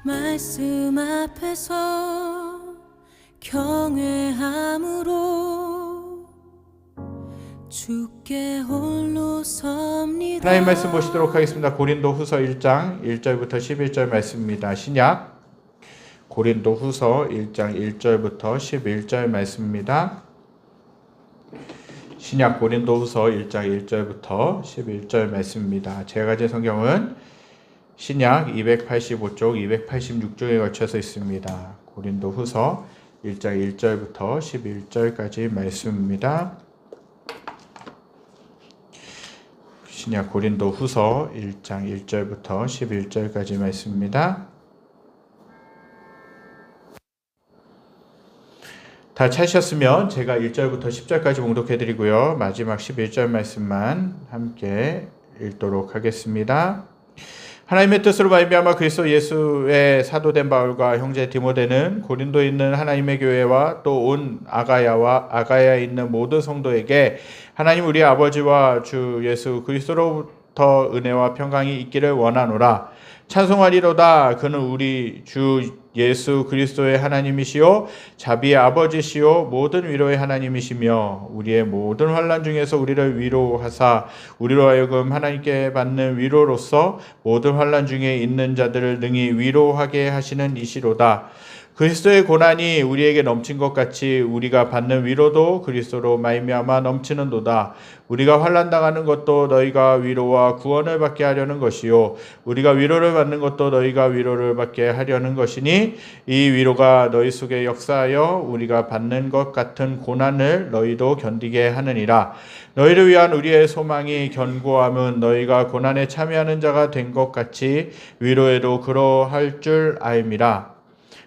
말씀 앞에서 경외함으로 주께 홀로 섭니다. 하나님 말씀 보시도록 하겠습니다. 고린도후서 1장 1절부터 11절 말씀입니다. 신약 고린도후서 1장 1절부터 11절 말씀입니다. 신약 고린도후서 1장 1절부터 11절 말씀입니다. 제가 가진 성경은 신약 285쪽, 286쪽에 걸쳐서 있습니다. 고린도후서 1장 1절부터 11절까지 말씀입니다. 신약 고린도후서 1장 1절부터 11절까지 말씀입니다. 다 찾으셨으면 제가 1절부터 10절까지 봉독해드리고요. 마지막 11절 말씀만 함께 읽도록 하겠습니다. 하나님의 뜻으로 말미암아 그리스도 예수의 사도된 바울과 형제 디모데는 고린도에 있는 하나님의 교회와 또 온 아가야에 있는 모든 성도에게 하나님 우리 아버지와 주 예수 그리스도로부터 은혜와 평강이 있기를 원하노라. 찬송하리로다. 그는 우리 주 예수 그리스도의 하나님이시요 자비의 아버지시요 모든 위로의 하나님이시며 우리의 모든 환난 중에서 우리를 위로하사 우리로 하여금 하나님께 받는 위로로서 모든 환난 중에 있는 자들을 능히 위로하게 하시는 이시로다. 그리스도의 고난이 우리에게 넘친 것 같이 우리가 받는 위로도 그리스도로 말미암아 넘치는도다. 우리가 환난 당하는 것도 너희가 위로와 구원을 받게 하려는 것이요 우리가 위로를 받는 것도 너희가 위로를 받게 하려는 것이니 이 위로가 너희 속에 역사하여 우리가 받는 것 같은 고난을 너희도 견디게 하느니라. 너희를 위한 우리의 소망이 견고함은 너희가 고난에 참여하는 자가 된 것 같이 위로에도 그러할 줄 알미라.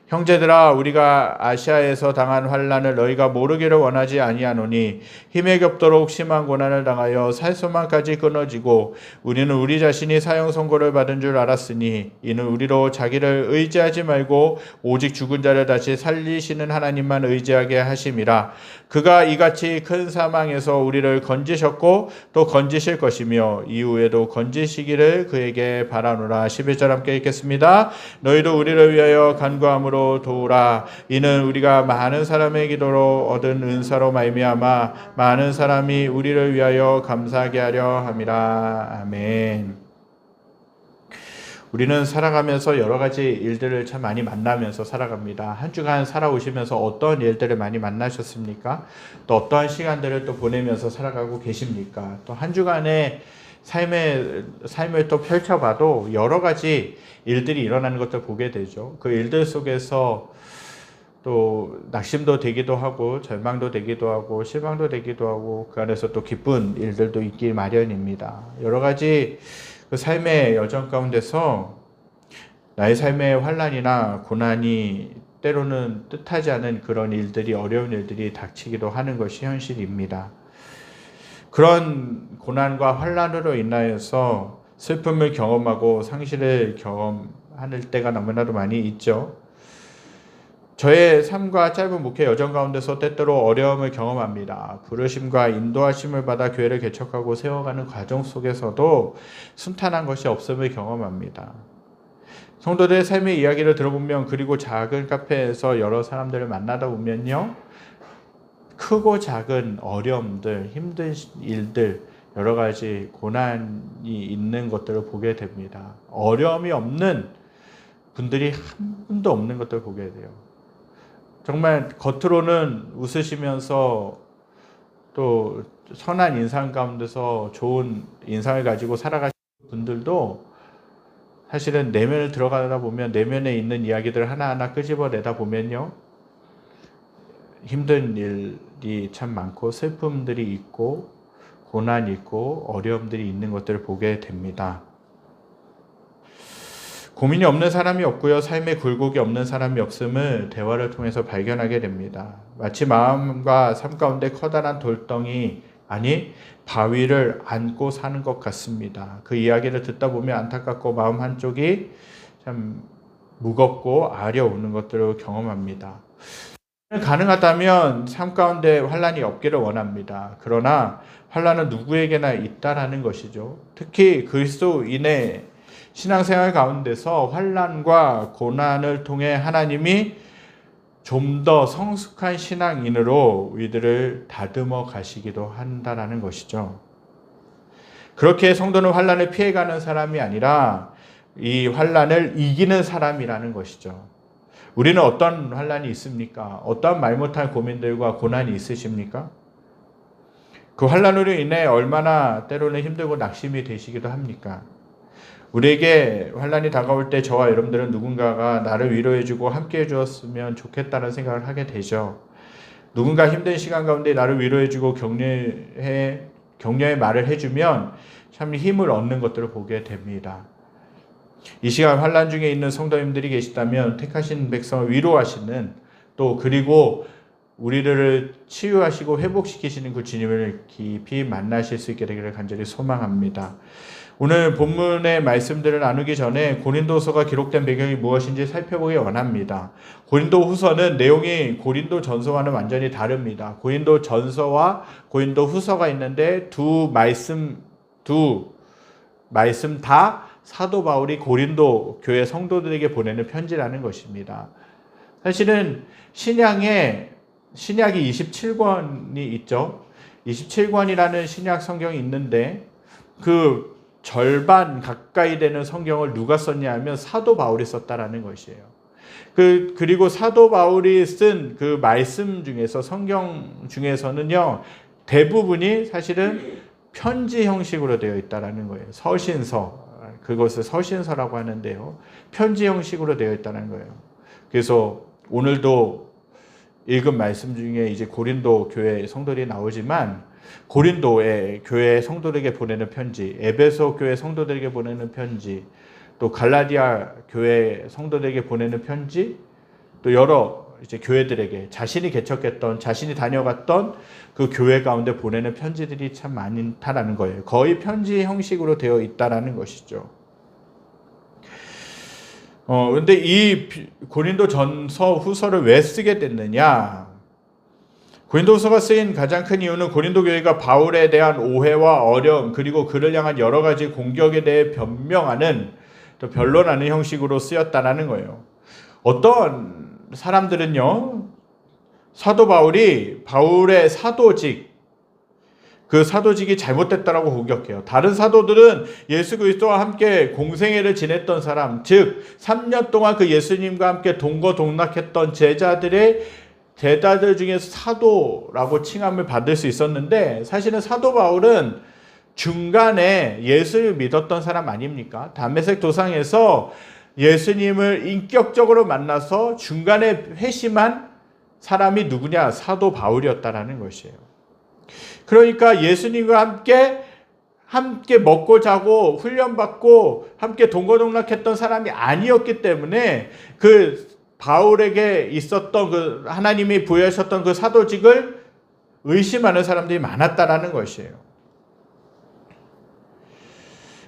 형제들아 우리가 아시아에서 당한 환난을 너희가 모르기를 원하지 아니하노니 힘에 겹도록 심한 고난을 당하여 살소망까지 끊어지고 우리는 우리 자신이 사형 선고를 받은 줄 알았으니 이는 우리로 자기를 의지하지 말고 오직 죽은 자를 다시 살리시는 하나님만 의지하게 하심이라. 그가 이같이 큰 사망에서 우리를 건지셨고 또 건지실 것이며 이후에도 건지시기를 그에게 바라노라. 11절 함께 읽겠습니다. 너희도 우리를 위하여 간구함으로 도우라. 이는 우리가 많은 사람의 기도로 얻은 은사로 말미암아 많은 사람이 우리를 위하여 감사하게 하려 함이라. 아멘. 우리는 살아가면서 여러 가지 일들을 참 많이 만나면서 살아갑니다. 한 주간 살아오시면서 어떤 일들을 많이 만나셨습니까? 또 어떠한 시간들을 또 보내면서 살아가고 계십니까? 또 한 주간의 삶을 또 펼쳐봐도 여러 가지 일들이 일어나는 것을 보게 되죠. 그 일들 속에서 또 낙심도 되기도 하고 절망도 되기도 하고 실망도 되기도 하고 그 안에서 또 기쁜 일들도 있기 마련입니다. 여러 가지 그 삶의 여정 가운데서 나의 삶의 환난이나 고난이 때로는 뜻하지 않은 그런 일들이 어려운 일들이 닥치기도 하는 것이 현실입니다. 그런 고난과 환난으로 인하여서 슬픔을 경험하고 상실을 경험할 때가 너무나도 많이 있죠. 저의 삶과 짧은 목회 여정 가운데서 때때로 어려움을 경험합니다. 부르심과 인도하심을 받아 교회를 개척하고 세워가는 과정 속에서도 순탄한 것이 없음을 경험합니다. 성도들의 삶의 이야기를 들어보면 그리고 작은 카페에서 여러 사람들을 만나다 보면요. 크고 작은 어려움들, 힘든 일들, 여러 가지 고난이 있는 것들을 보게 됩니다. 어려움이 없는 분들이 한 분도 없는 것들을 보게 돼요. 정말 겉으로는 웃으시면서 또 선한 인상 가운데서 좋은 인상을 가지고 살아가시는 분들도 사실은 내면을 들어가다 보면 내면에 있는 이야기들을 하나하나 끄집어내다 보면요. 힘든 일이 참 많고 슬픔들이 있고 고난이 있고 어려움들이 있는 것들을 보게 됩니다. 고민이 없는 사람이 없고요. 삶에 굴곡이 없는 사람이 없음을 대화를 통해서 발견하게 됩니다. 마치 마음과 삶 가운데 커다란 돌덩이 아니 바위를 안고 사는 것 같습니다. 그 이야기를 듣다 보면 안타깝고 마음 한쪽이 참 무겁고 아려오는 것들을 경험합니다. 가능하다면 삶 가운데 환난이 없기를 원합니다. 그러나 환난은 누구에게나 있다라는 것이죠. 특히 그리스도인의 신앙생활 가운데서 환난과 고난을 통해 하나님이 좀 더 성숙한 신앙인으로 우리들을 다듬어 가시기도 한다라는 것이죠. 그렇게 성도는 환난을 피해가는 사람이 아니라 이 환난을 이기는 사람이라는 것이죠. 우리는 어떤 환난이 있습니까? 어떤 말 못할 고민들과 고난이 있으십니까? 그 환난으로 인해 얼마나 때로는 힘들고 낙심이 되시기도 합니까? 우리에게 환난이 다가올 때 저와 여러분들은 누군가가 나를 위로해주고 함께해 주었으면 좋겠다는 생각을 하게 되죠. 누군가 힘든 시간 가운데 나를 위로해주고 격려의 말을 해주면 참 힘을 얻는 것들을 보게 됩니다. 이 시간 환난 중에 있는 성도님들이 계시다면 택하신 백성을 위로하시는 또 그리고 우리를 치유하시고 회복시키시는 그 주님을 깊이 만나실 수 있게 되기를 간절히 소망합니다. 오늘 본문의 말씀들을 나누기 전에 고린도서가 기록된 배경이 무엇인지 살펴보기 원합니다. 고린도 후서는 내용이 고린도 전서와는 완전히 다릅니다. 고린도 전서와 고린도 후서가 있는데 두 말씀 다 사도 바울이 고린도 교회 성도들에게 보내는 편지라는 것입니다. 사실은 신약이 27권이 있죠. 27권이라는 신약 성경이 있는데 그 절반 가까이 되는 성경을 누가 썼냐 하면 사도 바울이 썼다라는 것이에요. 그리고 사도 바울이 쓴 그 말씀 중에서 성경 중에서는요, 대부분이 사실은 편지 형식으로 되어 있다라는 거예요. 서신서, 그것을 서신서라고 하는데요. 편지 형식으로 되어 있다는 거예요. 그래서 오늘도 읽은 말씀 중에 이제 고린도 교회 성도들이 나오지만 고린도의 교회 성도들에게 보내는 편지, 에베소 교회 성도들에게 보내는 편지, 또 갈라디아 교회 성도들에게 보내는 편지, 또 여러 이제 교회들에게 자신이 개척했던, 자신이 다녀갔던 그 교회 가운데 보내는 편지들이 참 많다라는 거예요. 거의 편지 형식으로 되어 있다라는 것이죠. 근데 이 고린도 전서 후서를 왜 쓰게 됐느냐? 고린도후서가 쓰인 가장 큰 이유는 고린도 교회가 바울에 대한 오해와 어려움 그리고 그를 향한 여러 가지 공격에 대해 변명하는 또 변론하는 형식으로 쓰였다라는 거예요. 어떤 사람들은요, 사도 바울이 바울의 사도직, 그 사도직이 잘못됐다라고 공격해요. 다른 사도들은 예수 그리스도와 함께 공생애를 지냈던 사람, 즉 3년 동안 그 예수님과 함께 동거동락했던 제자들 중에서 사도라고 칭함을 받을 수 있었는데, 사실은 사도 바울은 중간에 예수를 믿었던 사람 아닙니까? 다메섹 도상에서 예수님을 인격적으로 만나서 중간에 회심한 사람이 누구냐? 사도 바울이었다라는 것이에요. 그러니까 예수님과 함께 먹고 자고 훈련받고 함께 동거동락했던 사람이 아니었기 때문에 그 바울에게 있었던 그 하나님이 부여하셨던 그 사도직을 의심하는 사람들이 많았다라는 것이에요.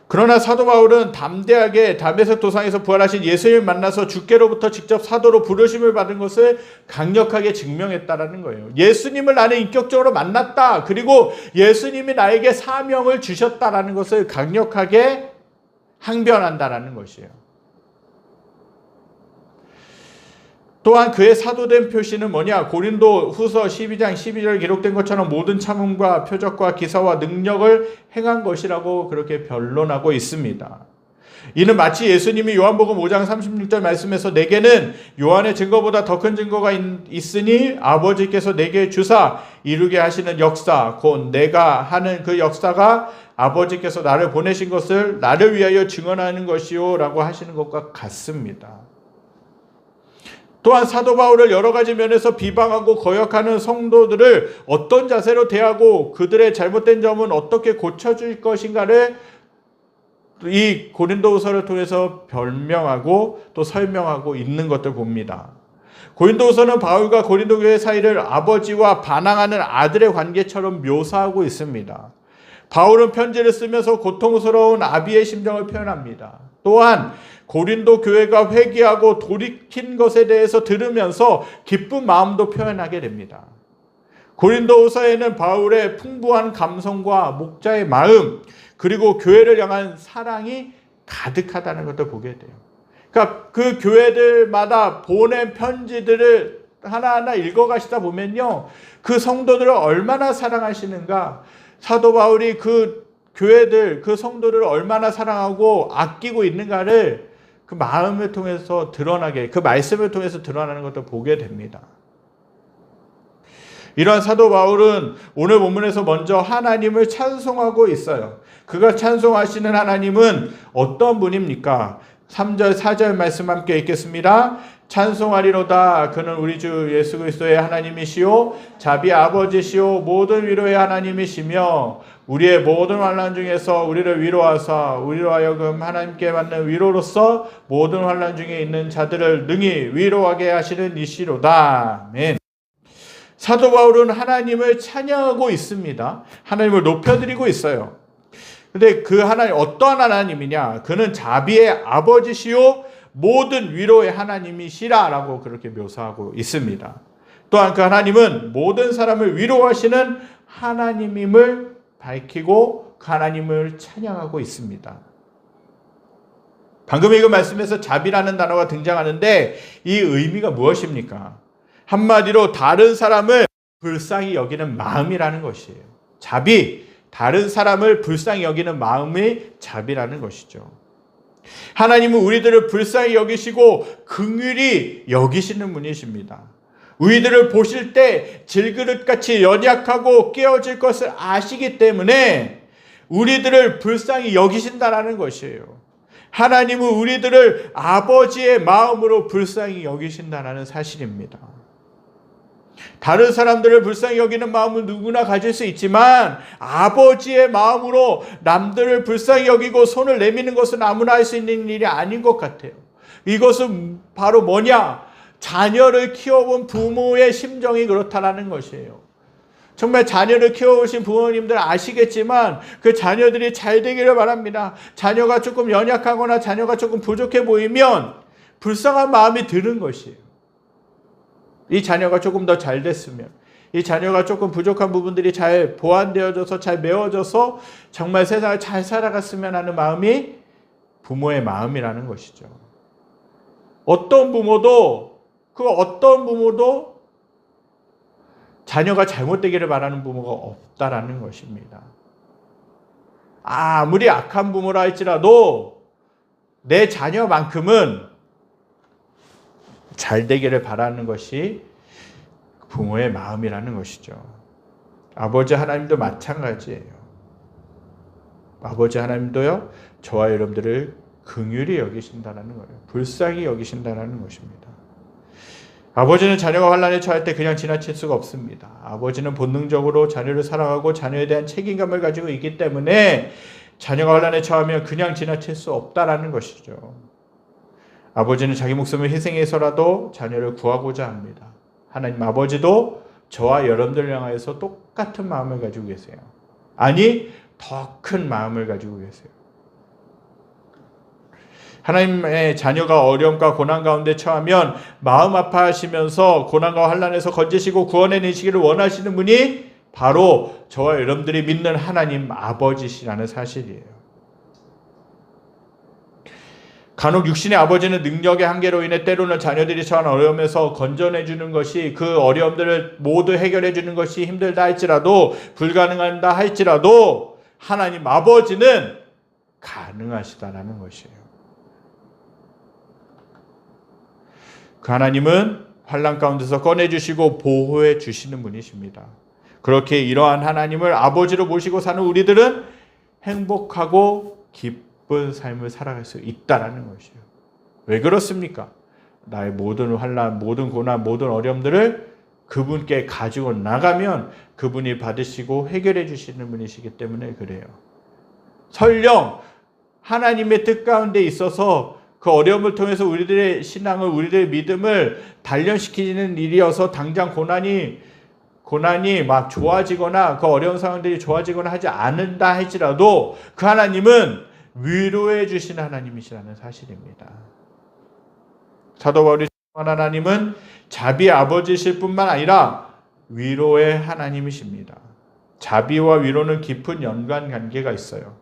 그러나 사도 바울은 담대하게 다메섹 도상에서 부활하신 예수님을 만나서 주께로부터 직접 사도로 부르심을 받은 것을 강력하게 증명했다라는 거예요. 예수님을 나는 인격적으로 만났다. 그리고 예수님이 나에게 사명을 주셨다라는 것을 강력하게 항변한다라는 것이에요. 또한 그의 사도된 표시는 뭐냐? 고린도 후서 12장 12절 기록된 것처럼 모든 참음과 표적과 기사와 능력을 행한 것이라고 그렇게 변론하고 있습니다. 이는 마치 예수님이 요한복음 5장 36절 말씀에서 내게는 요한의 증거보다 더 큰 증거가 있으니 아버지께서 내게 주사 이루게 하시는 역사, 곧 내가 하는 그 역사가 아버지께서 나를 보내신 것을 나를 위하여 증언하는 것이요 라고 하시는 것과 같습니다. 또한 사도 바울을 여러 가지 면에서 비방하고 거역하는 성도들을 어떤 자세로 대하고 그들의 잘못된 점은 어떻게 고쳐줄 것인가를 이 고린도후서를 통해서 변명하고 또 설명하고 있는 것들 봅니다. 고린도후서는 바울과 고린도 교회 사이를 아버지와 반항하는 아들의 관계처럼 묘사하고 있습니다. 바울은 편지를 쓰면서 고통스러운 아비의 심정을 표현합니다. 또한 고린도 교회가 회개하고 돌이킨 것에 대해서 들으면서 기쁜 마음도 표현하게 됩니다. 고린도후서에는 바울의 풍부한 감성과 목자의 마음 그리고 교회를 향한 사랑이 가득하다는 것도 보게 돼요. 그러니까 그 교회들마다 보낸 편지들을 하나하나 읽어가시다 보면요, 그 성도들을 얼마나 사랑하시는가, 사도 바울이 그 교회들, 그 성도들을 얼마나 사랑하고 아끼고 있는가를 그 마음을 통해서 드러나게, 그 말씀을 통해서 드러나는 것도 보게 됩니다. 이러한 사도 바울은 오늘 본문에서 먼저 하나님을 찬송하고 있어요. 그가 찬송하시는 하나님은 어떤 분입니까? 3절 4절 말씀 함께 읽겠습니다. 찬송하리로다. 그는 우리 주 예수 그리스도의 하나님이시요 자비의 아버지시요 모든 위로의 하나님이시며 우리의 모든 환난 중에서 우리를 위로하사 우리로 하여금 하나님께 받는 위로로서 모든 환난 중에 있는 자들을 능히 위로하게 하시는 이시로다. 아멘. 사도 바울은 하나님을 찬양하고 있습니다. 하나님을 높여드리고 있어요. 근데 그 하나님 어떠한 하나님이냐? 그는 자비의 아버지시요 모든 위로의 하나님이시라라고 그렇게 묘사하고 있습니다. 또한 그 하나님은 모든 사람을 위로하시는 하나님임을 밝히고 그 하나님을 찬양하고 있습니다. 방금 읽은 말씀에서 자비라는 단어가 등장하는데 이 의미가 무엇입니까? 한마디로 다른 사람을 불쌍히 여기는 마음이라는 것이에요. 자비, 다른 사람을 불쌍히 여기는 마음이 자비라는 것이죠. 하나님은 우리들을 불쌍히 여기시고 긍휼히 여기시는 분이십니다. 우리들을 보실 때 질그릇같이 연약하고 깨어질 것을 아시기 때문에 우리들을 불쌍히 여기신다라는 것이에요. 하나님은 우리들을 아버지의 마음으로 불쌍히 여기신다라는 사실입니다. 다른 사람들을 불쌍히 여기는 마음은 누구나 가질 수 있지만 아버지의 마음으로 남들을 불쌍히 여기고 손을 내미는 것은 아무나 할 수 있는 일이 아닌 것 같아요. 이것은 바로 뭐냐? 자녀를 키워본 부모의 심정이 그렇다라는 것이에요. 정말 자녀를 키워오신 부모님들 아시겠지만 그 자녀들이 잘 되기를 바랍니다. 자녀가 조금 연약하거나 자녀가 조금 부족해 보이면 불쌍한 마음이 드는 것이에요. 이 자녀가 조금 더 잘 됐으면, 이 자녀가 조금 부족한 부분들이 잘 보완되어져서 잘 메워져서 정말 세상을 잘 살아갔으면 하는 마음이 부모의 마음이라는 것이죠. 어떤 부모도 자녀가 잘못되기를 바라는 부모가 없다라는 것입니다. 아무리 악한 부모라 할지라도 내 자녀만큼은 잘 되기를 바라는 것이 부모의 마음이라는 것이죠. 아버지 하나님도 마찬가지예요. 아버지 하나님도요, 저와 여러분들을 긍휼히 여기신다는 거예요. 불쌍히 여기신다는 것입니다. 아버지는 자녀가 환난에 처할 때 그냥 지나칠 수가 없습니다. 아버지는 본능적으로 자녀를 사랑하고 자녀에 대한 책임감을 가지고 있기 때문에 자녀가 환난에 처하면 그냥 지나칠 수 없다라는 것이죠. 아버지는 자기 목숨을 희생해서라도 자녀를 구하고자 합니다. 하나님 아버지도 저와 여러분들을 향해서 똑같은 마음을 가지고 계세요. 아니, 더 큰 마음을 가지고 계세요. 하나님의 자녀가 어려움과 고난 가운데 처하면 마음 아파하시면서 고난과 환난에서 건지시고 구원해내시기를 원하시는 분이 바로 저와 여러분들이 믿는 하나님 아버지시라는 사실이에요. 간혹 육신의 아버지는 능력의 한계로 인해 때로는 자녀들이 처한 어려움에서 건져내주는 것이, 그 어려움들을 모두 해결해주는 것이 힘들다 할지라도, 불가능하다 할지라도 하나님 아버지는 가능하시다라는 것이에요. 그 하나님은 환난 가운데서 꺼내주시고 보호해 주시는 분이십니다. 그렇게 이러한 하나님을 아버지로 모시고 사는 우리들은 행복하고 기쁜 삶을 살아갈 수 있다라는 것이에요. 왜 그렇습니까? 나의 모든 환난, 모든 고난, 모든 어려움들을 그분께 가지고 나가면 그분이 받으시고 해결해 주시는 분이시기 때문에 그래요. 설령 하나님의 뜻 가운데 있어서 그 어려움을 통해서 우리들의 신앙을, 우리들의 믿음을 단련시키는 일이어서 당장 고난이 막 좋아지거나 그 어려운 상황들이 좋아지거나 하지 않는다 할지라도 그 하나님은 위로해 주시는 하나님이시라는 사실입니다. 사도 바울이 하나님은 자비의 아버지실 뿐만 아니라 위로의 하나님이십니다. 자비와 위로는 깊은 연관 관계가 있어요.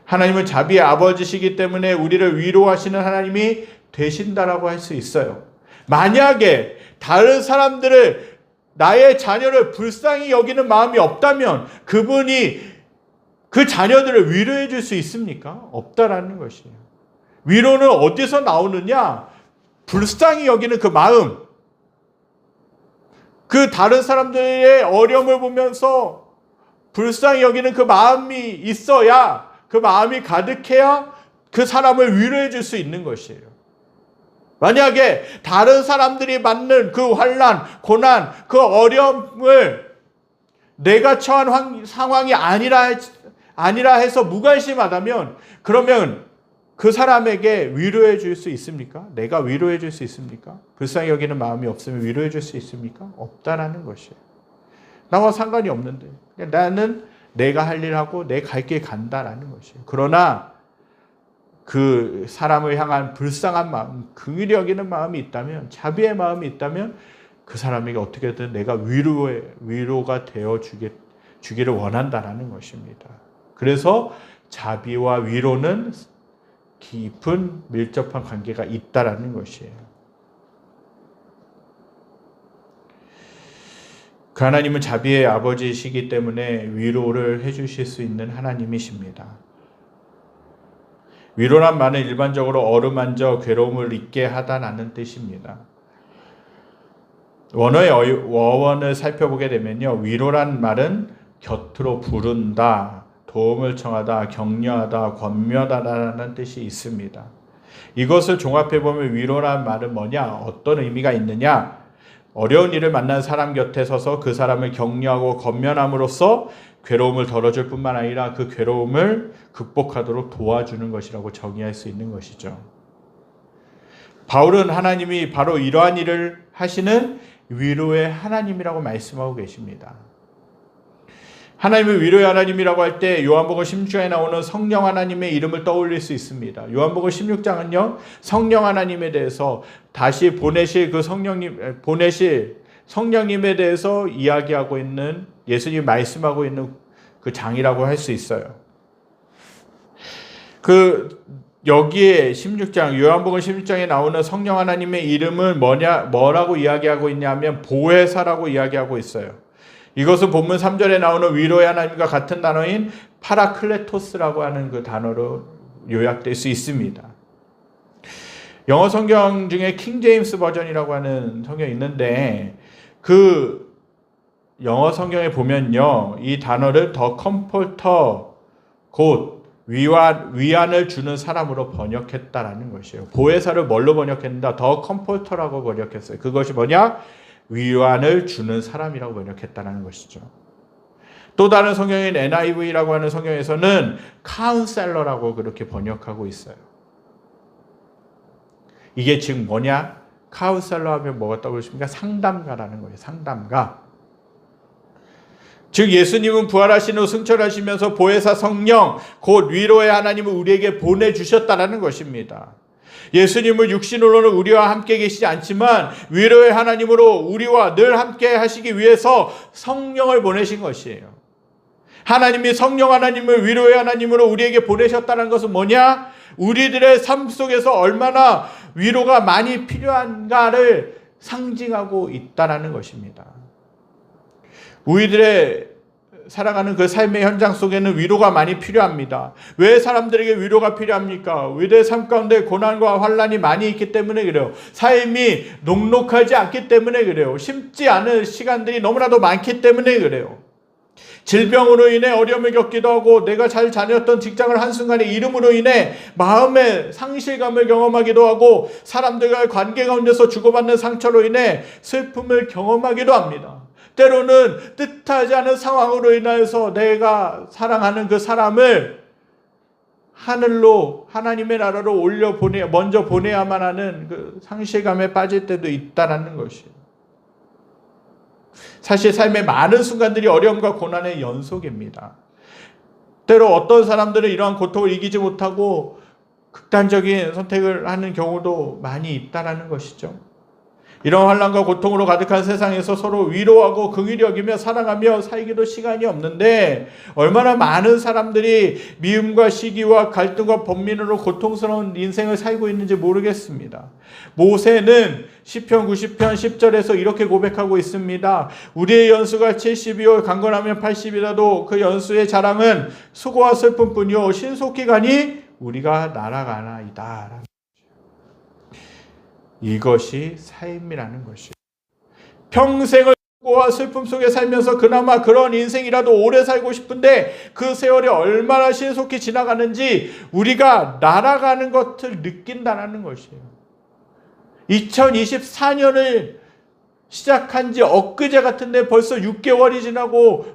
하나님은 자비의 아버지시기 때문에 우리를 위로하시는 하나님이 되신다라고 할 수 있어요. 만약에 다른 사람들을, 나의 자녀를 불쌍히 여기는 마음이 없다면 그분이 그 자녀들을 위로해 줄 수 있습니까? 없다라는 것이에요. 위로는 어디서 나오느냐? 불쌍히 여기는 그 마음, 그 다른 사람들의 어려움을 보면서 불쌍히 여기는 그 마음이 있어야, 그 마음이 가득해야 그 사람을 위로해 줄 수 있는 것이에요. 만약에 다른 사람들이 받는 그 환난, 고난, 그 어려움을 내가 처한 상황이 아니라 해서 무관심하다면, 그러면 그 사람에게 위로해 줄 수 있습니까? 내가 위로해 줄 수 있습니까? 불쌍히 여기는 마음이 없으면 위로해 줄 수 있습니까? 없다라는 것이에요. 나와 상관이 없는데 나는 내가 할 일하고 내 갈 길 간다라는 것이에요. 그러나 그 사람을 향한 불쌍한 마음, 긍휼히 여기는 마음이 있다면, 자비의 마음이 있다면 그 사람에게 어떻게든 내가 위로가 되어 주기를 원한다라는 것입니다. 그래서 자비와 위로는 깊은 밀접한 관계가 있다라는 것이에요. 그 하나님은 자비의 아버지이시기 때문에 위로를 해주실 수 있는 하나님이십니다. 위로란 말은 일반적으로 어루만져 괴로움을 잊게 하다라는 뜻입니다. 원어의 어원을 살펴보게 되면요, 위로란 말은 곁으로 부른다, 도움을 청하다, 격려하다, 권면하다라는 뜻이 있습니다. 이것을 종합해보면 위로란 말은 뭐냐? 어떤 의미가 있느냐? 어려운 일을 만난 사람 곁에 서서 그 사람을 격려하고 권면함으로써 괴로움을 덜어줄 뿐만 아니라 그 괴로움을 극복하도록 도와주는 것이라고 정의할 수 있는 것이죠. 바울은 하나님이 바로 이러한 일을 하시는 위로의 하나님이라고 말씀하고 계십니다. 하나님을 위로의 하나님이라고 할 때 요한복음 16장에 나오는 성령 하나님의 이름을 떠올릴 수 있습니다. 요한복음 16장은요, 성령 하나님에 대해서 다시 보내실 성령님에 대해서 이야기하고 있는, 예수님이 말씀하고 있는 그 장이라고 할 수 있어요. 여기에 16장, 요한복음 16장에 나오는 성령 하나님의 이름은 뭐라고 이야기하고 있냐면 보혜사라고 이야기하고 있어요. 이것은 본문 3절에 나오는 위로의 하나님과 같은 단어인 파라클레토스라고 하는 그 단어로 요약될 수 있습니다. 영어 성경 중에 킹 제임스 버전이라고 하는 성경이 있는데, 그 영어 성경에 보면요, 이 단어를 더 컴포터, 곧 위안을 주는 사람으로 번역했다라는 것이에요. 보혜사를 뭘로 번역했는가? 더 컴포터라고 번역했어요. 그것이 뭐냐? 위안을 주는 사람이라고 번역했다는 것이죠. 또 다른 성경인 NIV라고 하는 성경에서는 카운셀러라고 그렇게 번역하고 있어요. 이게 지금 뭐냐? 카운셀러 하면 뭐가 떠오르십니까? 상담가라는 거예요. 상담가. 즉 예수님은 부활하신 후 승천하시면서 보혜사 성령, 곧 위로의 하나님을 우리에게 보내주셨다는 것입니다. 예수님은 육신으로는 우리와 함께 계시지 않지만 위로의 하나님으로 우리와 늘 함께 하시기 위해서 성령을 보내신 것이에요. 하나님이 성령 하나님을 위로의 하나님으로 우리에게 보내셨다는 것은 뭐냐? 우리들의 삶 속에서 얼마나 위로가 많이 필요한가를 상징하고 있다는 것입니다. 우리들의 살아가는 그 삶의 현장 속에는 위로가 많이 필요합니다. 왜 사람들에게 위로가 필요합니까? 우리들의 삶 가운데 고난과 환난이 많이 있기 때문에 그래요. 삶이 녹록하지 않기 때문에 그래요. 쉽지 않은 시간들이 너무나도 많기 때문에 그래요. 질병으로 인해 어려움을 겪기도 하고, 내가 잘 다녔던 직장을 한순간에 잃음으로 인해 마음의 상실감을 경험하기도 하고, 사람들과의 관계 가운데서 주고받는 상처로 인해 슬픔을 경험하기도 합니다. 때로는 뜻하지 않은 상황으로 인해서 내가 사랑하는 그 사람을 하늘로, 하나님의 나라로 먼저 보내야만 하는 그 상실감에 빠질 때도 있다는 것이에요. 사실 삶의 많은 순간들이 어려움과 고난의 연속입니다. 때로 어떤 사람들은 이러한 고통을 이기지 못하고 극단적인 선택을 하는 경우도 많이 있다는 것이죠. 이런 환난과 고통으로 가득한 세상에서 서로 위로하고 긍휼히 여기며 사랑하며 살기도 시간이 없는데 얼마나 많은 사람들이 미움과 시기와 갈등과 번민으로 고통스러운 인생을 살고 있는지 모르겠습니다. 모세는 시편 90편 10절에서 이렇게 고백하고 있습니다. 우리의 연수가 70이요 강건하면 80이라도 그 연수의 자랑은 수고와 슬픔뿐이요 신속히 가니 우리가 날아가나이다. 이것이 삶이라는 것이에요. 평생을 수고와 슬픔 속에 살면서 그나마 그런 인생이라도 오래 살고 싶은데 그 세월이 얼마나 신속히 지나가는지 우리가 날아가는 것을 느낀다는 것이에요. 2024년을 시작한 지 엊그제 같은데 벌써 6개월이 지나고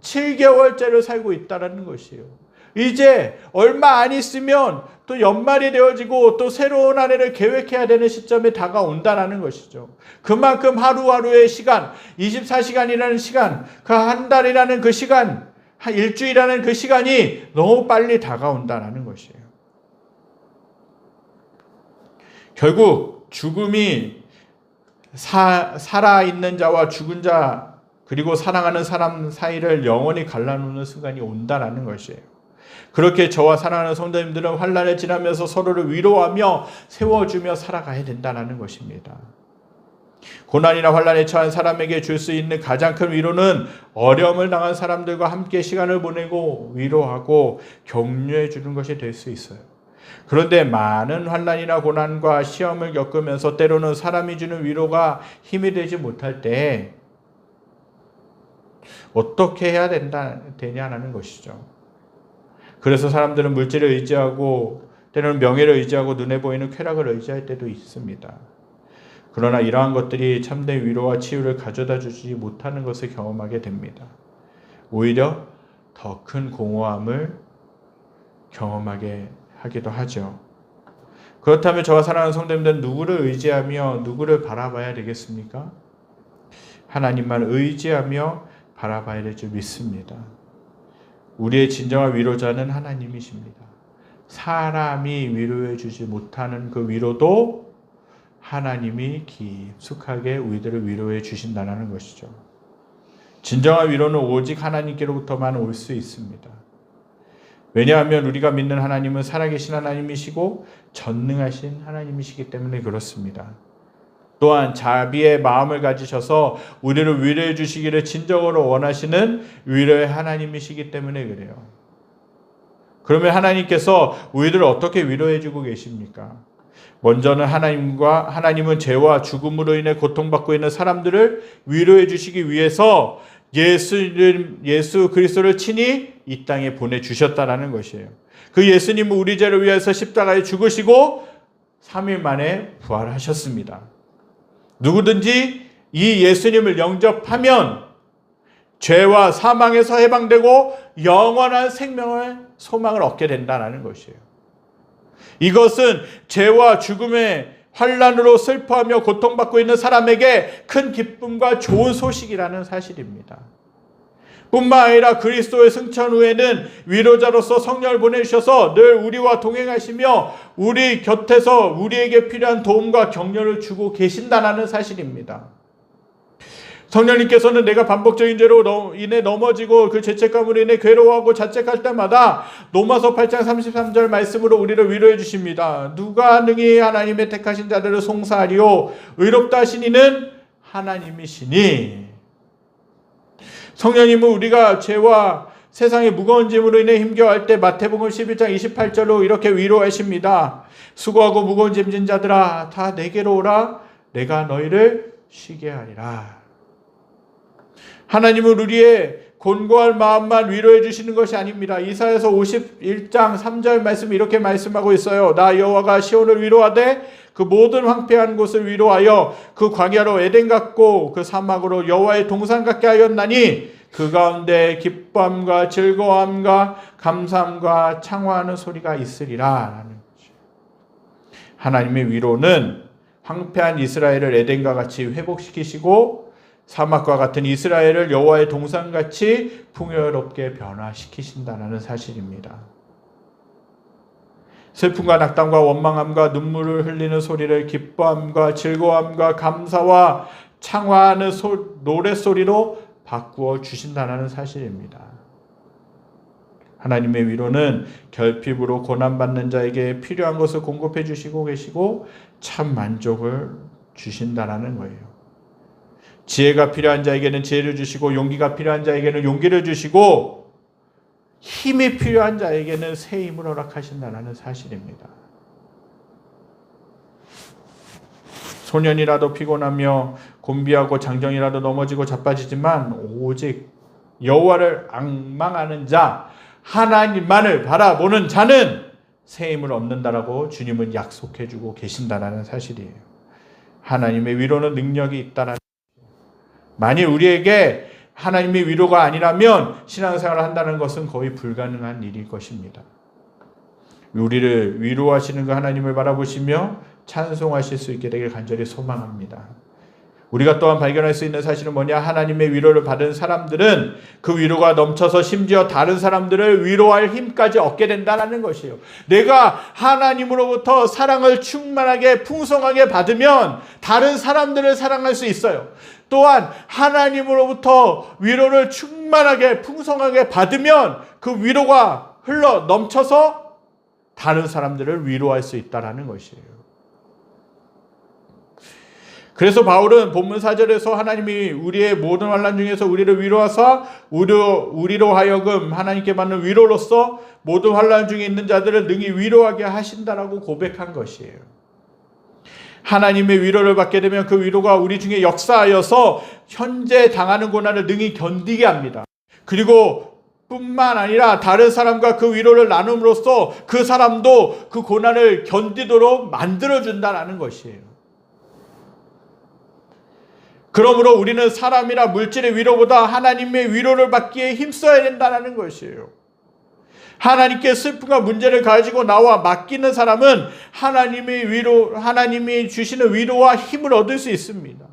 7개월째를 살고 있다는 것이에요. 이제 얼마 안 있으면 또 연말이 되어지고 또 새로운 한 해를 계획해야 되는 시점에 다가온다는 것이죠. 그만큼 하루하루의 시간, 24시간이라는 시간, 그 한 달이라는 그 시간, 한 일주일이라는 그 시간이 너무 빨리 다가온다는 것이에요. 결국 죽음이 살아있는 자와 죽은 자 그리고 사랑하는 사람 사이를 영원히 갈라놓는 순간이 온다는 것이에요. 그렇게 저와 사랑하는 성도님들은 환난을 지나면서 서로를 위로하며 세워주며 살아가야 된다는 것입니다. 고난이나 환난에 처한 사람에게 줄 수 있는 가장 큰 위로는 어려움을 당한 사람들과 함께 시간을 보내고 위로하고 격려해 주는 것이 될 수 있어요. 그런데 많은 환난이나 고난과 시험을 겪으면서 때로는 사람이 주는 위로가 힘이 되지 못할 때 어떻게 해야 되냐는 것이죠. 그래서 사람들은 물질을 의지하고 때로는 명예를 의지하고 눈에 보이는 쾌락을 의지할 때도 있습니다. 그러나 이러한 것들이 참된 위로와 치유를 가져다 주지 못하는 것을 경험하게 됩니다. 오히려 더 큰 공허함을 경험하게 하기도 하죠. 그렇다면 저와 사랑하는 성도님들은 누구를 의지하며 누구를 바라봐야 되겠습니까? 하나님만 의지하며 바라봐야 될 줄 믿습니다. 우리의 진정한 위로자는 하나님이십니다. 사람이 위로해 주지 못하는 그 위로도 하나님이 깊숙하게 우리들을 위로해 주신다는 것이죠. 진정한 위로는 오직 하나님께로부터만 올 수 있습니다. 왜냐하면 우리가 믿는 하나님은 살아계신 하나님이시고 전능하신 하나님이시기 때문에 그렇습니다. 또한 자비의 마음을 가지셔서 우리를 위로해 주시기를 진정으로 원하시는 위로의 하나님이시기 때문에 그래요. 그러면 하나님께서 우리들을 어떻게 위로해 주고 계십니까? 먼저는 하나님은 죄와 죽음으로 인해 고통받고 있는 사람들을 위로해 주시기 위해서 예수 그리스도를 친히 이 땅에 보내주셨다는 것이에요. 그 예수님은 우리 죄를 위해서 십자가에 죽으시고 3일 만에 부활하셨습니다. 누구든지 이 예수님을 영접하면 죄와 사망에서 해방되고 영원한 생명을 소망을 얻게 된다는 것이에요. 이것은 죄와 죽음의 환난으로 슬퍼하며 고통받고 있는 사람에게 큰 기쁨과 좋은 소식이라는 사실입니다. 뿐만 아니라 그리스도의 승천 후에는 위로자로서 성령을 보내주셔서 늘 우리와 동행하시며 우리 곁에서 우리에게 필요한 도움과 격려를 주고 계신다는 사실입니다. 성령님께서는 내가 반복적인 죄로 인해 넘어지고 그 죄책감으로 인해 괴로워하고 자책할 때마다 로마서 8장 33절 말씀으로 우리를 위로해 주십니다. 누가 능히 하나님의 택하신 자들을 송사하리요 의롭다 하신 이는 하나님이시니. 성령님은 우리가 죄와 세상의 무거운 짐으로 인해 힘겨워할 때 마태복음 11장 28절로 이렇게 위로하십니다. 수고하고 무거운 짐진 자들아 다 내게로 오라 내가 너희를 쉬게 하리라. 하나님은 우리의 곤고할 마음만 위로해 주시는 것이 아닙니다. 이사야서 51장 3절 말씀 이렇게 말씀하고 있어요. 나 여호와가 시온을 위로하되 그 모든 황폐한 곳을 위로하여 그 광야로 에덴 같고 그 사막으로 여호와의 동산 같게 하였나니 그 가운데 기쁨과 즐거움과 감사함과 창화하는 소리가 있으리라. 라는 거죠. 하나님의 위로는 황폐한 이스라엘을 에덴과 같이 회복시키시고 사막과 같은 이스라엘을 여호와의 동산같이 풍요롭게 변화시키신다는 사실입니다. 슬픔과 낙담과 원망함과 눈물을 흘리는 소리를 기뻐함과 즐거움과 감사와 창화하는 노랫소리로 바꾸어 주신다는 사실입니다. 하나님의 위로는 결핍으로 고난받는 자에게 필요한 것을 공급해 주시고 계시고 참 만족을 주신다는 거예요. 지혜가 필요한 자에게는 지혜를 주시고 용기가 필요한 자에게는 용기를 주시고 힘이 필요한 자에게는 새 힘을 허락하신다는 사실입니다. 소년이라도 피곤하며 곤비하고 장정이라도 넘어지고 자빠지지만 오직 여호와를 앙망하는 자, 하나님만을 바라보는 자는 새 힘을 얻는다라고 주님은 약속해주고 계신다는 사실이에요. 하나님의 위로는 능력이 있다는 거예요. 만일 우리에게 하나님의 위로가 아니라면 신앙생활을 한다는 것은 거의 불가능한 일일 것입니다. 우리를 위로하시는 그 하나님을 바라보시며 찬송하실 수 있게 되길 간절히 소망합니다. 우리가 또한 발견할 수 있는 사실은 뭐냐? 하나님의 위로를 받은 사람들은 그 위로가 넘쳐서 심지어 다른 사람들을 위로할 힘까지 얻게 된다는 것이에요. 내가 하나님으로부터 사랑을 충만하게 풍성하게 받으면 다른 사람들을 사랑할 수 있어요. 또한 하나님으로부터 위로를 충만하게 풍성하게 받으면 그 위로가 흘러 넘쳐서 다른 사람들을 위로할 수 있다는 것이에요. 그래서 바울은 본문 4절에서 하나님이 우리의 모든 환난 중에서 우리를 위로하사 우리로 하여금 하나님께 받는 위로로서 모든 환난 중에 있는 자들을 능히 위로하게 하신다라고 고백한 것이에요. 하나님의 위로를 받게 되면 그 위로가 우리 중에 역사하여서 현재 당하는 고난을 능히 견디게 합니다. 그리고 뿐만 아니라 다른 사람과 그 위로를 나눔으로써 그 사람도 그 고난을 견디도록 만들어준다는 것이에요. 그러므로 우리는 사람이나 물질의 위로보다 하나님의 위로를 받기에 힘써야 된다는 것이에요. 하나님께 슬픔과 문제를 가지고 나와 맡기는 사람은 하나님이 주시는 위로와 힘을 얻을 수 있습니다.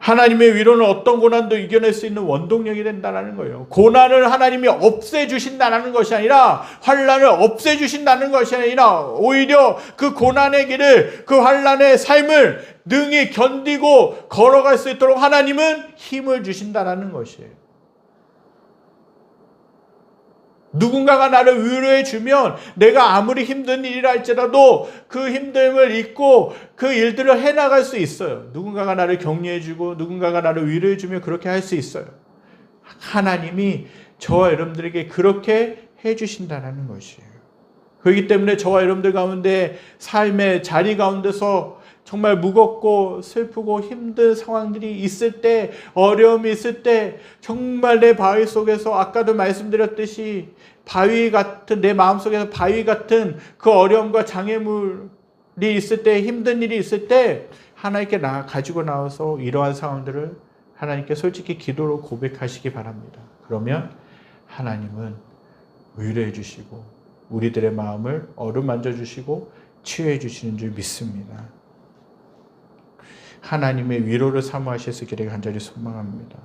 하나님의 위로는 어떤 고난도 이겨낼 수 있는 원동력이 된다는 거예요. 고난을 하나님이 없애주신다는 것이 아니라 환난을 없애주신다는 것이 아니라 오히려 그 고난의 길을, 그 환난의 삶을 능히 견디고 걸어갈 수 있도록 하나님은 힘을 주신다는 것이에요. 누군가가 나를 위로해 주면 내가 아무리 힘든 일이라 할지라도 그 힘듦을 잊고 그 일들을 해나갈 수 있어요. 누군가가 나를 격려해 주고 누군가가 나를 위로해 주면 그렇게 할 수 있어요. 하나님이 저와 여러분들에게 그렇게 해 주신다는 것이에요. 그렇기 때문에 저와 여러분들 가운데 삶의 자리 가운데서 정말 무겁고 슬프고 힘든 상황들이 있을 때, 어려움이 있을 때 정말 내 바위 속에서 아까도 말씀드렸듯이 바위 같은, 내 마음속에서 바위 같은 그 어려움과 장애물이 있을 때, 힘든 일이 있을 때 하나님께 가지고 나와서 이러한 상황들을 하나님께 솔직히 기도로 고백하시기 바랍니다. 그러면 하나님은 위로해 주시고 우리들의 마음을 어루만져 주시고 치유해 주시는 줄 믿습니다. 하나님의 위로를 사모하실 수 있기를 간절히 소망합니다.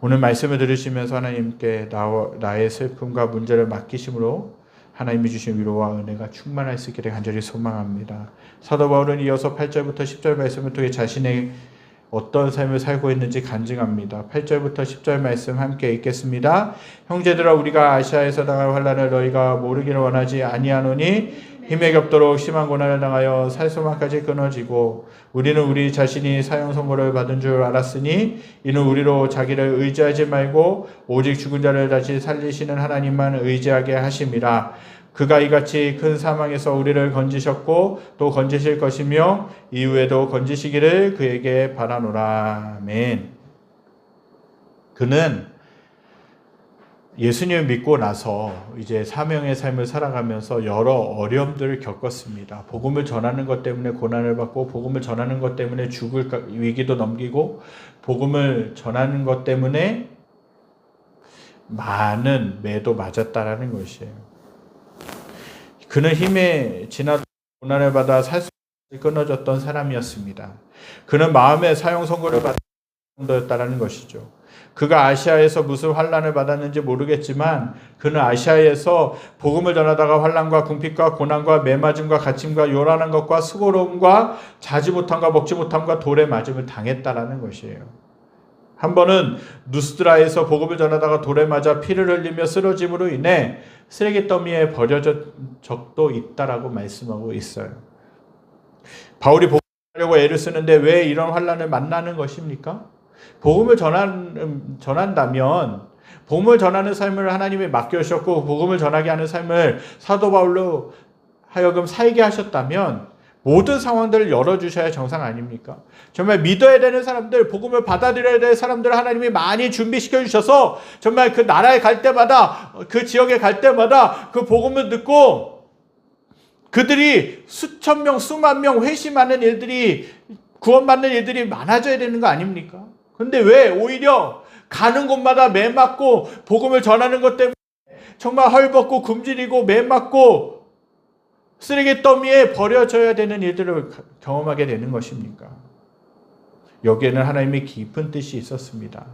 오늘 말씀을 들으시면서 하나님께 나의 슬픔과 문제를 맡기심으로 하나님이 주신 위로와 은혜가 충만할 수 있기를 간절히 소망합니다. 사도 바울은 이어서 8절부터 10절 말씀을 통해 자신의 어떤 삶을 살고 있는지 간증합니다. 8절부터 10절 말씀 함께 읽겠습니다. 형제들아, 우리가 아시아에서 당할 환난을 너희가 모르기를 원하지 아니하노니 힘에 겹도록 심한 고난을 당하여 살소망까지 끊어지고 우리는 우리 자신이 사형 선고를 받은 줄 알았으니 이는 우리로 자기를 의지하지 말고 오직 죽은 자를 다시 살리시는 하나님만 의지하게 하심이라. 그가 이같이 큰 사망에서 우리를 건지셨고 또 건지실 것이며 이후에도 건지시기를 그에게 바라노라. 아멘. 그는 예수님을 믿고 나서 이제 사명의 삶을 살아가면서 여러 어려움들을 겪었습니다. 복음을 전하는 것 때문에 고난을 받고 복음을 전하는 것 때문에 죽을 위기도 넘기고 복음을 전하는 것 때문에 많은 매도 맞았다라는 것이에요. 그는 힘에 지나도 고난을 받아 살수 끊어졌던 사람이었습니다. 그는 마음의 사형 선고를 받은 정도였다라는 것이죠. 그가 아시아에서 무슨 환난을 받았는지 모르겠지만 그는 아시아에서 복음을 전하다가 환난과 궁핍과 고난과 매맞음과 갇힘과 요란한 것과 수고로움과 자지 못함과 먹지 못함과 돌에 맞음을 당했다라는 것이에요. 한 번은 누스드라에서 복음을 전하다가 돌에 맞아 피를 흘리며 쓰러짐으로 인해 쓰레기 더미에 버려진 적도 있다라고 말씀하고 있어요. 바울이 복음을 전하려고 애를 쓰는데 왜 이런 환난을 만나는 것입니까? 복음을 전한다면 복음을 전하는 삶을 하나님이 맡겨주셨고 복음을 전하게 하는 삶을 사도 바울로 하여금 살게 하셨다면 모든 상황들을 열어주셔야 정상 아닙니까? 정말 믿어야 되는 사람들, 복음을 받아들여야 될 사람들을 하나님이 많이 준비시켜 주셔서 정말 그 나라에 갈 때마다, 그 지역에 갈 때마다 그 복음을 듣고 그들이 수천 명, 수만 명 회심하는 일들이, 구원받는 일들이 많아져야 되는 거 아닙니까? 근데 왜 오히려 가는 곳마다 매맞고 복음을 전하는 것 때문에 정말 헐벗고 굶주리고 매맞고 쓰레기 더미에 버려져야 되는 일들을 경험하게 되는 것입니까? 여기에는 하나님의 깊은 뜻이 있었습니다.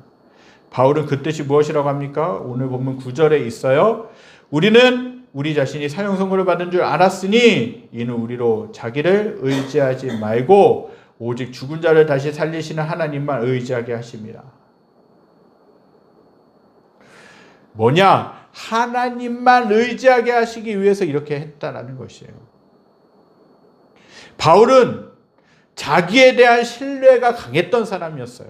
바울은 그 뜻이 무엇이라고 합니까? 오늘 본문 9절에 있어요. 우리는 우리 자신이 사형 선고를 받은 줄 알았으니 이는 우리로 자기를 의지하지 말고 오직 죽은 자를 다시 살리시는 하나님만 의지하게 하십니다. 뭐냐? 하나님만 의지하게 하시기 위해서 이렇게 했다라는 것이에요. 바울은 자기에 대한 신뢰가 강했던 사람이었어요.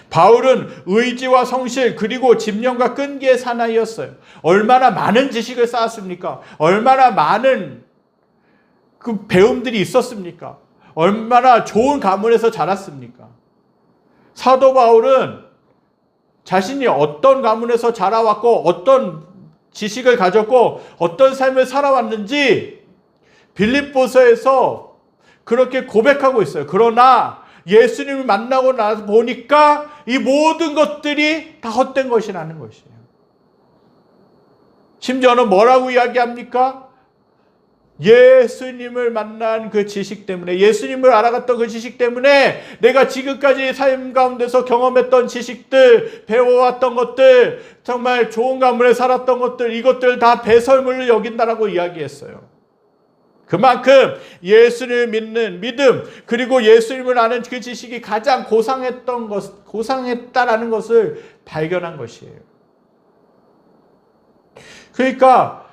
바울은 의지와 성실 그리고 집념과 끈기의 사나이였어요. 얼마나 많은 지식을 쌓았습니까? 얼마나 많은 그 배움들이 있었습니까? 얼마나 좋은 가문에서 자랐습니까? 사도 바울은 자신이 어떤 가문에서 자라왔고 어떤 지식을 가졌고 어떤 삶을 살아왔는지 빌립보서에서 그렇게 고백하고 있어요. 그러나 예수님을 만나고 나서 보니까 이 모든 것들이 다 헛된 것이라는 것이에요. 심지어는 뭐라고 이야기합니까? 예수님을 만난 그 지식 때문에, 예수님을 알아갔던 그 지식 때문에 내가 지금까지 삶 가운데서 경험했던 지식들, 배워왔던 것들, 정말 좋은 가문에 살았던 것들, 이것들 다 배설물로 여긴다라고 이야기했어요. 그만큼 예수를 믿는 믿음, 그리고 예수님을 아는 그 지식이 가장 고상했다라는 것을 발견한 것이에요. 그러니까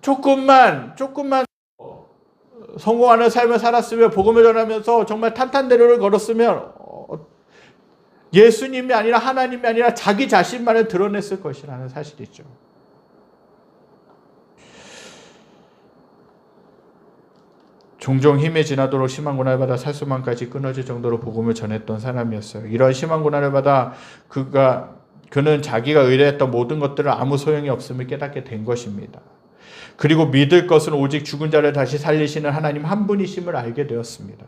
조금만 성공하는 삶을 살았으면, 복음을 전하면서 정말 탄탄대로를 걸었으면 예수님이 아니라 하나님이 아니라 자기 자신만을 드러냈을 것이라는 사실이죠. 종종 힘에 지나도록 심한 고난을 받아 살수만까지 끊어질 정도로 복음을 전했던 사람이었어요. 이런 심한 고난을 받아 그는 자기가 의뢰했던 모든 것들은 아무 소용이 없음을 깨닫게 된 것입니다. 그리고 믿을 것은 오직 죽은 자를 다시 살리시는 하나님 한 분이심을 알게 되었습니다.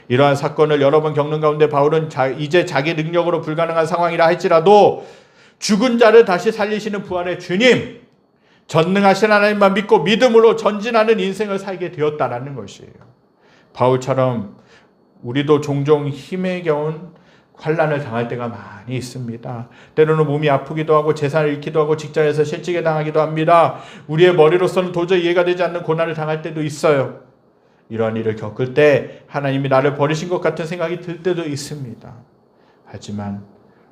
이러한 사건을 여러 번 겪는 가운데 바울은 이제 자기 능력으로 불가능한 상황이라 할지라도 죽은 자를 다시 살리시는 부활의 주님, 전능하신 하나님만 믿고 믿음으로 전진하는 인생을 살게 되었다라는 것이에요. 바울처럼 우리도 종종 힘에 겨운 환난을 당할 때가 많이 있습니다. 때로는 몸이 아프기도 하고 재산을 잃기도 하고 직장에서 실직에 당하기도 합니다. 우리의 머리로서는 도저히 이해가 되지 않는 고난을 당할 때도 있어요. 이러한 일을 겪을 때 하나님이 나를 버리신 것 같은 생각이 들 때도 있습니다. 하지만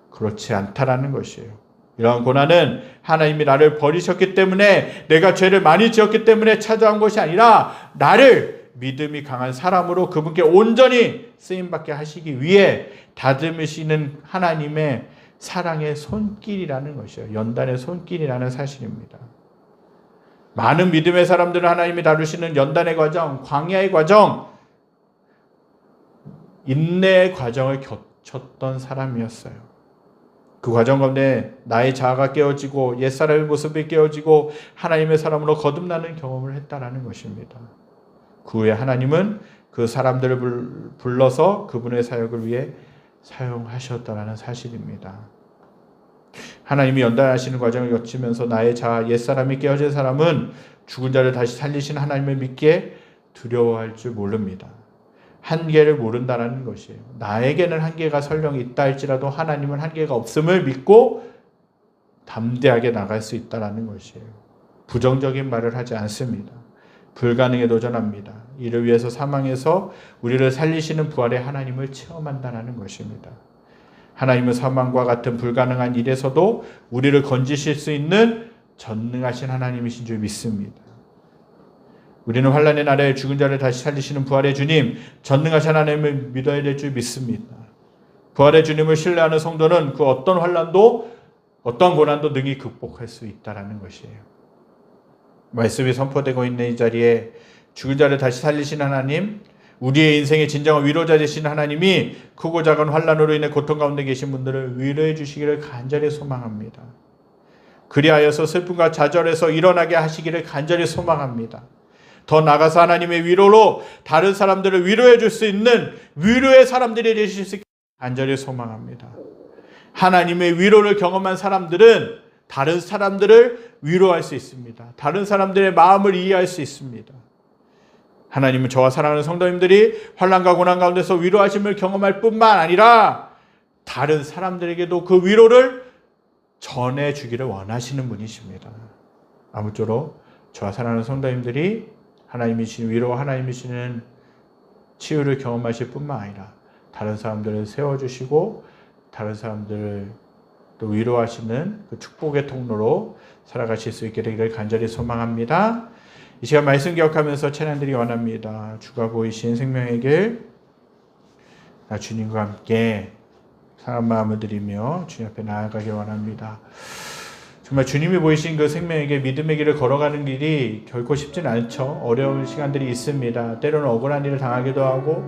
그렇지 않다라는 것이에요. 이러한 고난은 하나님이 나를 버리셨기 때문에, 내가 죄를 많이 지었기 때문에 찾아온 것이 아니라 나를 믿음이 강한 사람으로 그분께 온전히 쓰임받게 하시기 위해 다듬으시는 하나님의 사랑의 손길이라는 것이에요. 연단의 손길이라는 사실입니다. 많은 믿음의 사람들은 하나님이 다루시는 연단의 과정, 광야의 과정, 인내의 과정을 거쳤던 사람이었어요. 그 과정 가운데 나의 자아가 깨어지고 옛사람의 모습이 깨어지고 하나님의 사람으로 거듭나는 경험을 했다라는 것입니다. 그 후에 하나님은 그 사람들을 불러서 그분의 사역을 위해 사용하셨다라는 사실입니다. 하나님이 연단하시는 과정을 거치면서 나의 자아, 옛사람이 깨어진 사람은 죽은 자를 다시 살리신 하나님을 믿기에 두려워할 줄 모릅니다. 한계를 모른다는 것이에요. 나에게는 한계가 설령 있다 할지라도 하나님은 한계가 없음을 믿고 담대하게 나갈 수 있다는 것이에요. 부정적인 말을 하지 않습니다. 불가능에 도전합니다. 이를 위해서 사망에서 우리를 살리시는 부활의 하나님을 체험한다는 것입니다. 하나님은 사망과 같은 불가능한 일에서도 우리를 건지실 수 있는 전능하신 하나님이신 줄 믿습니다. 우리는 환난의 날에 죽은 자를 다시 살리시는 부활의 주님, 전능하신 하나님을 믿어야 될 줄 믿습니다. 부활의 주님을 신뢰하는 성도는 그 어떤 환난도 어떤 고난도 능히 극복할 수 있다는 것이에요. 말씀이 선포되고 있는 이 자리에 죽은 자를 다시 살리시는 하나님, 우리의 인생의 진정한 위로자 되신 하나님이 크고 작은 환난으로 인해 고통 가운데 계신 분들을 위로해 주시기를 간절히 소망합니다. 그리하여서 슬픔과 좌절에서 일어나게 하시기를 간절히 소망합니다. 더 나아가서 하나님의 위로로 다른 사람들을 위로해 줄 수 있는 위로의 사람들이 되실 수 있게 간절히 소망합니다. 하나님의 위로를 경험한 사람들은 다른 사람들을 위로할 수 있습니다. 다른 사람들의 마음을 이해할 수 있습니다. 하나님은 저와 사랑하는 성도님들이 환난과 고난 가운데서 위로하심을 경험할 뿐만 아니라 다른 사람들에게도 그 위로를 전해주기를 원하시는 분이십니다. 아무쪼록 저와 사랑하는 성도님들이 하나님이신 위로와 하나님이시는 치유를 경험하실 뿐만 아니라 다른 사람들을 세워주시고 다른 사람들을 또 위로하시는 그 축복의 통로로 살아가실 수 있게 되기를 간절히 소망합니다. 이 시간 말씀 기억하면서 찬양드리기 원합니다. 주가 보이신 생명의 길, 나 주님과 함께 상한 마음을 드리며 주님 앞에 나아가기 원합니다. 정말 주님이 보이신 그 생명의 길, 믿음의 길을 걸어가는 길이 결코 쉽진 않죠. 어려운 시간들이 있습니다. 때로는 억울한 일을 당하기도 하고,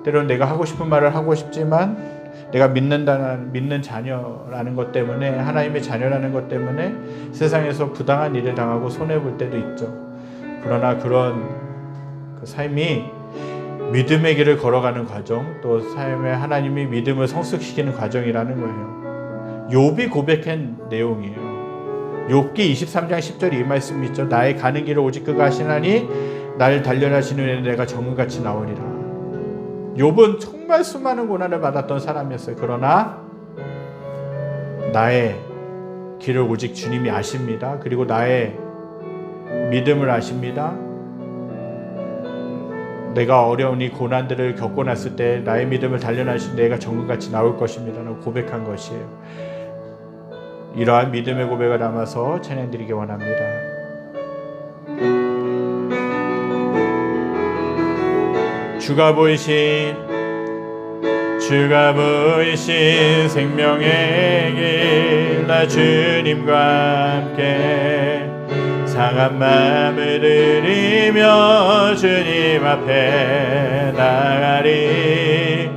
때로는 내가 하고 싶은 말을 하고 싶지만 내가 믿는 자녀라는 것 때문에, 하나님의 자녀라는 것 때문에 세상에서 부당한 일을 당하고 손해볼 때도 있죠. 그러나 그런 그 삶이 믿음의 길을 걸어가는 과정, 또 삶에 하나님이 믿음을 성숙시키는 과정이라는 거예요. 욥이 고백한 내용이에요. 욥기 23장 10절에 이 말씀이 있죠. 나의 가는 길을 오직 그가 하시나니 나를 단련하시는 후에는 내가 정금같이 나오리라. 욥은 정말 수많은 고난을 받았던 사람이었어요. 그러나 나의 길을 오직 주님이 아십니다. 그리고 나의 믿음을 아십니다. 내가 어려운 이 고난들을 겪고 났을 때 나의 믿음을 단련하신 내가 정금같이 나올 것입니다 라고 고백한 것이에요. 이러한 믿음의 고백을 담아서 찬양드리기 원합니다. 주가 보이신 생명의 길, 나 주님과 함께 상한 마음을 들이며 주님 앞에 나가리.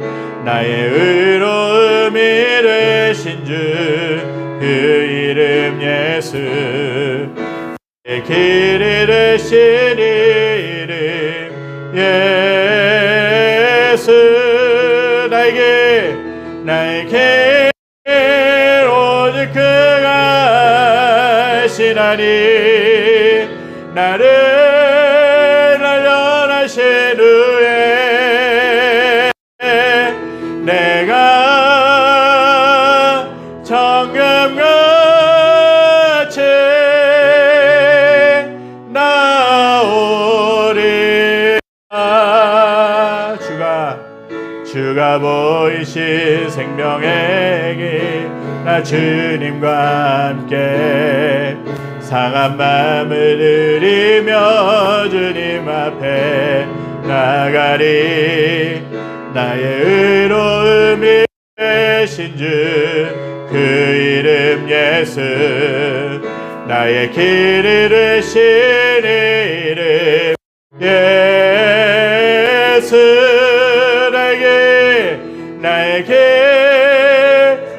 나의 의로움이 되신 주 그 이름 예수, 내 길이 되신 이름 예수. 나에게 오직 그가 하시나니 나를 단련하신 후에 내가 정금같이 나오리라. 주가 보이신 생명의 길, 나 주님과 함께 상한 마음을 들이며 주님 앞에 나가리. 나의 의로움이 되신 주 그 이름 예수, 나의 길이 되신 이름 예수. 나에게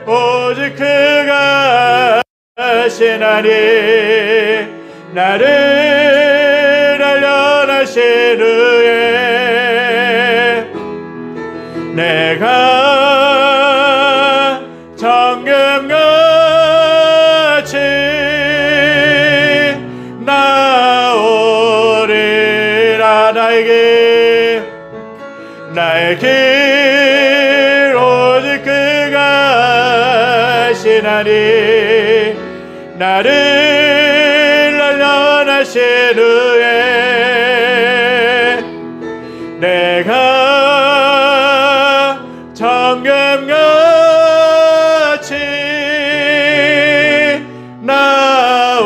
오직 그가 하시나니 나를 단련하신 후에 내가 정금같이 나오리라. 나의 길 오직 그가 하시나니 나를 단련하신 후에 내가 정금같이 나오리라.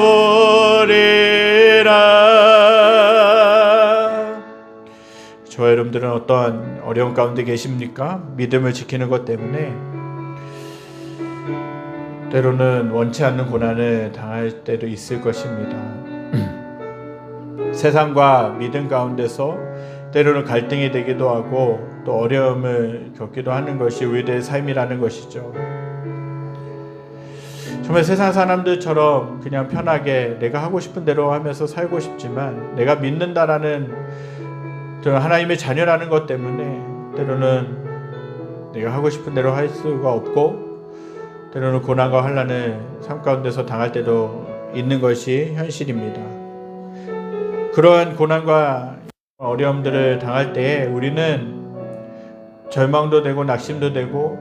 저와 여러분들은 어떠한 어려움 가운데 계십니까? 믿음을 지키는 것 때문에 때로는 원치 않는 고난을 당할 때도 있을 것입니다. 세상과 믿음 가운데서 때로는 갈등이 되기도 하고 또 어려움을 겪기도 하는 것이 우리들의 삶이라는 것이죠. 정말 세상 사람들처럼 그냥 편하게 내가 하고 싶은 대로 하면서 살고 싶지만 내가 믿는다라는 하나님의 자녀라는 것 때문에 때로는 내가 하고 싶은 대로 할 수가 없고 때로는 고난과 환난을 삶 가운데서 당할 때도 있는 것이 현실입니다. 그러한 고난과 어려움들을 당할 때에 우리는 절망도 되고 낙심도 되고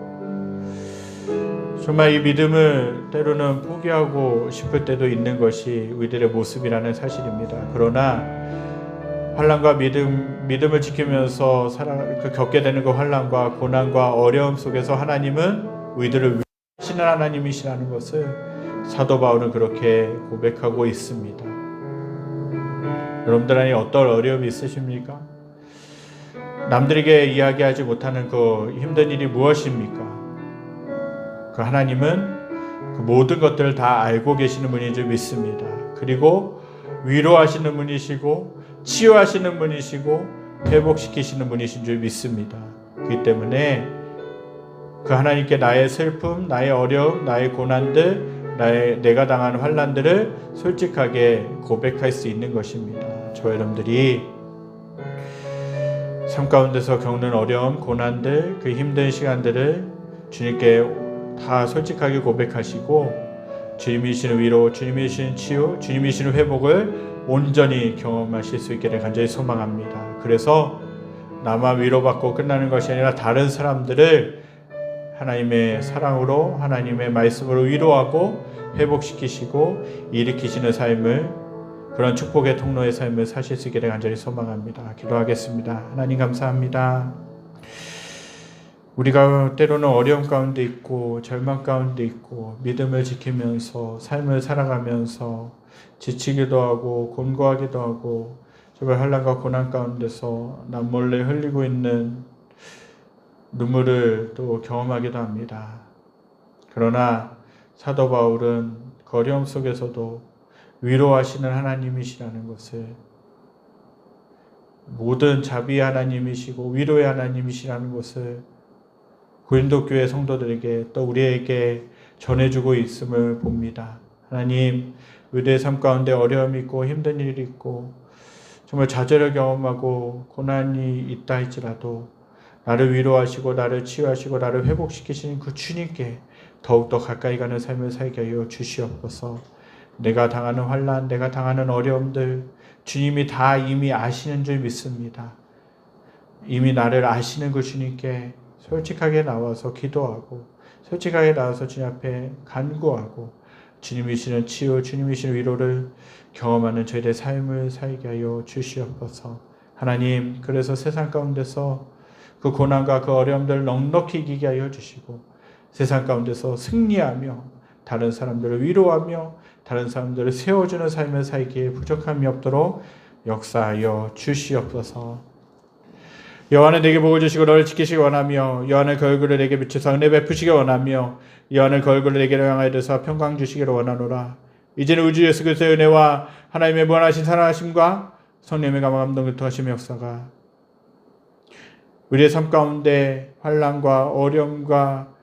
정말 이 믿음을 때로는 포기하고 싶을 때도 있는 것이 우리들의 모습이라는 사실입니다. 그러나 환난과 믿음을 지키면서 겪게 되는 그 환난과 고난과 어려움 속에서 하나님은 우리들을 위하시는 하나님이시라는 것을 사도 바울은 그렇게 고백하고 있습니다. 여러분들 안에 어떤 어려움이 있으십니까? 남들에게 이야기하지 못하는 그 힘든 일이 무엇입니까? 그 하나님은 그 모든 것들을 다 알고 계시는 분인 줄 믿습니다. 그리고 위로하시는 분이시고 치유하시는 분이시고 회복시키시는 분이신 줄 믿습니다. 그렇기 때문에 그 하나님께 나의 슬픔, 나의 어려움, 나의 고난들, 내가 당한 환난들을 솔직하게 고백할 수 있는 것입니다. 저와 여러분들이 삶 가운데서 겪는 어려움, 고난들, 그 힘든 시간들을 주님께 다 솔직하게 고백하시고 주님이 주시는 위로, 주님이 주시는 치유, 주님이 주시는 회복을 온전히 경험하실 수 있기를 간절히 소망합니다. 그래서 나만 위로받고 끝나는 것이 아니라 다른 사람들을 하나님의 사랑으로, 하나님의 말씀으로 위로하고 회복시키시고 일으키시는 삶을, 그런 축복의 통로의 삶을 사실 수 있기를 간절히 소망합니다. 기도하겠습니다. 하나님 감사합니다. 우리가 때로는 어려움 가운데 있고 절망 가운데 있고 믿음을 지키면서 삶을 살아가면서 지치기도 하고 곤고하기도 하고 정말 환난과 고난 가운데서 남몰래 흘리고 있는 눈물을 또 경험하기도 합니다. 그러나 사도 바울은 그 어려움 속에서도 위로하시는 하나님이시라는 것을, 모든 자비의 하나님이시고 위로의 하나님이시라는 것을 고린도 교회 성도들에게 또 우리에게 전해주고 있음을 봅니다. 하나님, 우리의 삶 가운데 어려움이 있고 힘든 일이 있고 정말 좌절을 경험하고 고난이 있다 할지라도 나를 위로하시고 나를 치유하시고 나를 회복시키시는 그 주님께 더욱더 가까이 가는 삶을 살게 하여 주시옵소서. 내가 당하는 환난, 내가 당하는 어려움들 주님이 다 이미 아시는 줄 믿습니다. 이미 나를 아시는 그 주님께 솔직하게 나와서 기도하고 솔직하게 나와서 주님 앞에 간구하고 주님이 주시는 치유, 주님이 주시는 위로를 경험하는 저희들의 삶을 살게 하여 주시옵소서. 하나님, 그래서 세상 가운데서 그 고난과 그 어려움들을 넉넉히 이기게 하여 주시고 세상 가운데서 승리하며 다른 사람들을 위로하며 다른 사람들을 세워주는 삶을 살기에 부족함이 없도록 역사하여 주시옵소서. 여호와는 내게 복을 주시고 너를 지키시기 원하며 여호와는 그 얼굴을 내게 비추사 은혜 베푸시기 원하며 여호와는 그 얼굴을 내게 향하여 드사 평강 주시기를 원하노라. 이제는 우주 예수 그리스도의 은혜와 하나님의 무한하신 사랑하심과 성령의 감화 감동 교통하심의 역사가 우리의 삶 가운데 환난과 어려움과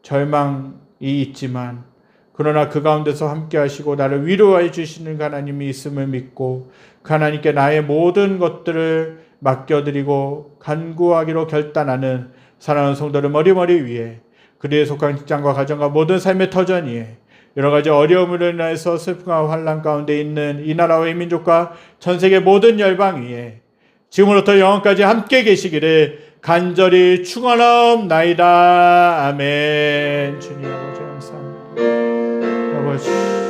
절망이 있지만 그러나 그 가운데서 함께 하시고 나를 위로해 주시는 하나님이 있음을 믿고 그 하나님께 나의 모든 것들을 맡겨드리고 간구하기로 결단하는 사랑하는 성도를 머리머리 위에 그리에 속한 직장과 가정과 모든 삶의 터전 위에 여러 가지 어려움으로 인해서 슬픔과 환난 가운데 있는 이 나라와 이 민족과 전 세계 모든 열방 위에 지금으로부터 영원까지 함께 계시기를 간절히 축원하옵나이다. 아멘. 주님 아버지 감사합니다. 아버지